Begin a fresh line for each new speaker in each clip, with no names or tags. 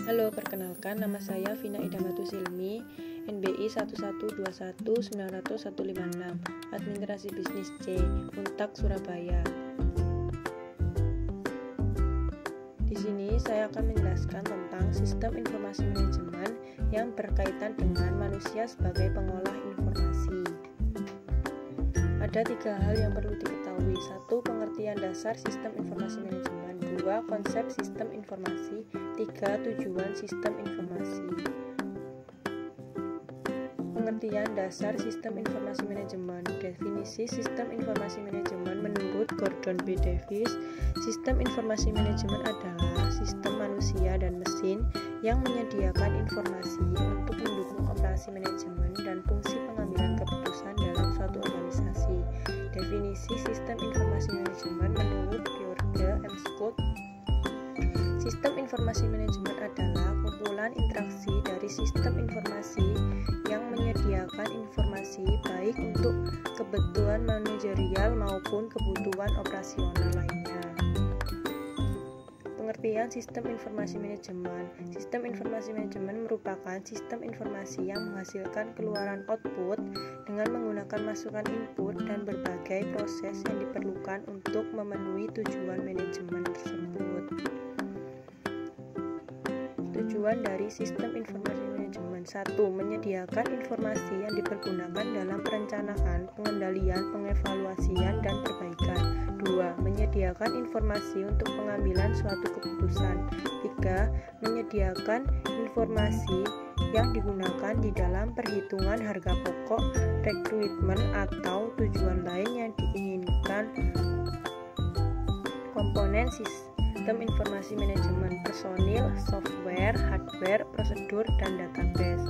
Halo, perkenalkan nama saya Vina Idamatu Silmi, NBI 11219001156, Administrasi Bisnis C, Untak Surabaya. Di sini saya akan menjelaskan tentang sistem informasi manajemen yang berkaitan dengan manusia sebagai pengolah informasi. Ada 3 hal yang perlu diketahui. 1. Pengertian dasar sistem informasi manajemen. 2. Konsep sistem informasi. 3. Tujuan sistem informasi. Pengertian dasar sistem informasi manajemen. Definisi sistem informasi manajemen menurut Gordon B. Davis, sistem informasi manajemen adalah sistem manusia dan mesin yang menyediakan informasi untuk mendukung operasi manajemen dan fungsi pengambilan keputusan dalam suatu organisasi. Definisi sistem informasi manajemen menurut George M. Scott, sistem informasi manajemen adalah kumpulan interaksi dari sistem informasi yang menyediakan informasi baik untuk kebutuhan manajerial maupun kebutuhan operasional lainnya. Pengertian sistem informasi manajemen. Sistem informasi manajemen merupakan sistem informasi yang menghasilkan keluaran output dengan menggunakan masukan input dan berbagai proses yang diperlukan untuk memenuhi tujuan manajemen tersebut. Tujuan dari sistem informasi manajemen. 1. Menyediakan informasi yang dipergunakan dalam perencanaan, pengendalian, pengevaluasian, dan perbaikan. 2. Menyediakan informasi untuk pengambilan suatu keputusan. 3. Menyediakan informasi yang digunakan di dalam perhitungan harga pokok, rekrutmen, atau tujuan lain yang diinginkan. Komponen sistem informasi manajemen: personil, software, hardware, prosedur, dan database.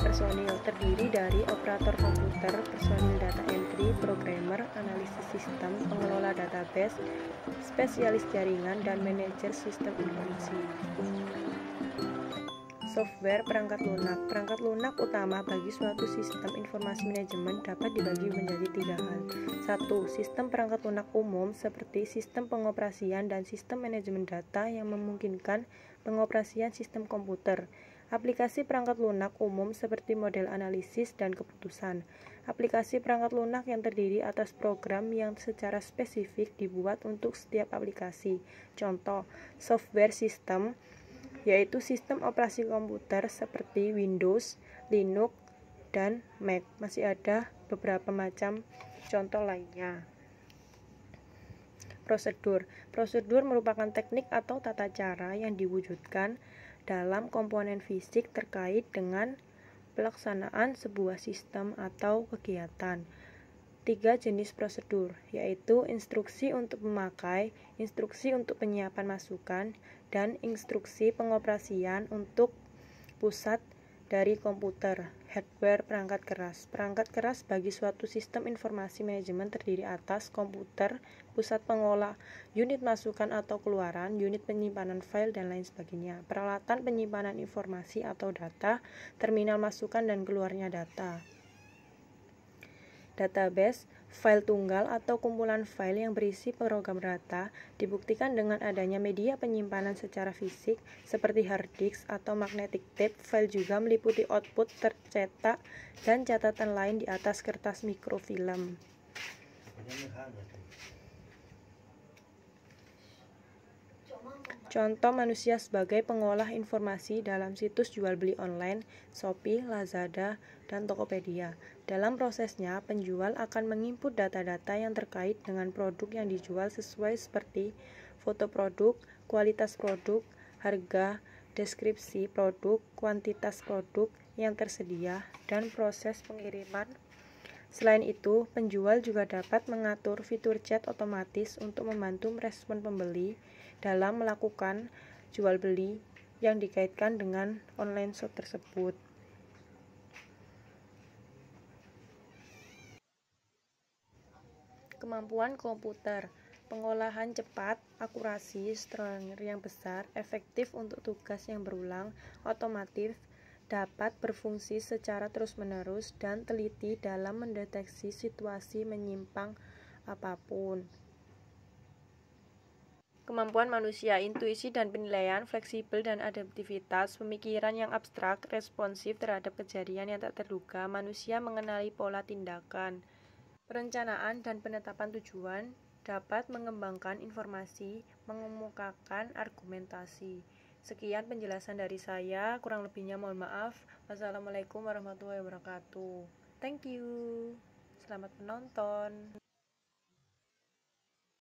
Personil terdiri dari operator komputer, personil data entry, programmer, analisis sistem, pengelola database, spesialis jaringan, dan manajer sistem informasi. Software perangkat lunak. Perangkat lunak utama bagi suatu sistem informasi manajemen dapat dibagi menjadi 3 hal. 1. Sistem perangkat lunak umum seperti sistem pengoperasian dan sistem manajemen data yang memungkinkan pengoperasian sistem komputer. Aplikasi perangkat lunak umum seperti model analisis dan keputusan. Aplikasi perangkat lunak yang terdiri atas program yang secara spesifik dibuat untuk setiap aplikasi. Contoh, software system yaitu sistem operasi komputer seperti Windows, Linux, dan Mac. Masih ada beberapa macam contoh lainnya. Prosedur. Prosedur merupakan teknik atau tata cara yang diwujudkan dalam komponen fisik terkait dengan pelaksanaan sebuah sistem atau kegiatan. 3 jenis prosedur, yaitu instruksi untuk memakai, instruksi untuk penyiapan masukan, dan instruksi pengoperasian untuk pusat dari komputer. Hardware perangkat keras. Perangkat keras bagi suatu sistem informasi manajemen terdiri atas komputer, pusat pengolah, unit masukan atau keluaran, unit penyimpanan file, dan lain sebagainya. Peralatan penyimpanan informasi atau data, terminal masukan dan keluarnya data. Database, file tunggal atau kumpulan file yang berisi program data, dibuktikan dengan adanya media penyimpanan secara fisik seperti hard disk atau magnetic tape. File juga meliputi output tercetak dan catatan lain di atas kertas mikrofilm. Contoh manusia sebagai pengolah informasi dalam situs jual beli online, Shopee, Lazada, dan Tokopedia. Dalam prosesnya, penjual akan menginput data-data yang terkait dengan produk yang dijual sesuai seperti foto produk, kualitas produk, harga, deskripsi produk, kuantitas produk yang tersedia, dan proses pengiriman. Selain itu, penjual juga dapat mengatur fitur chat otomatis untuk membantu merespon pembeli dalam melakukan jual beli yang dikaitkan dengan online shop tersebut. Kemampuan komputer, pengolahan cepat, akurasi, struktur yang besar, efektif untuk tugas yang berulang, otomatis, dapat berfungsi secara terus-menerus dan teliti dalam mendeteksi situasi menyimpang apapun. Kemampuan manusia, intuisi dan penilaian, fleksibel dan adaptivitas, pemikiran yang abstrak, responsif terhadap kejadian yang tak terduga, manusia mengenali pola tindakan, perencanaan dan penetapan tujuan, dapat mengembangkan informasi, mengemukakan argumentasi. Sekian penjelasan dari saya, kurang lebihnya mohon maaf. Wassalamualaikum warahmatullahi wabarakatuh. Thank you. Selamat menonton.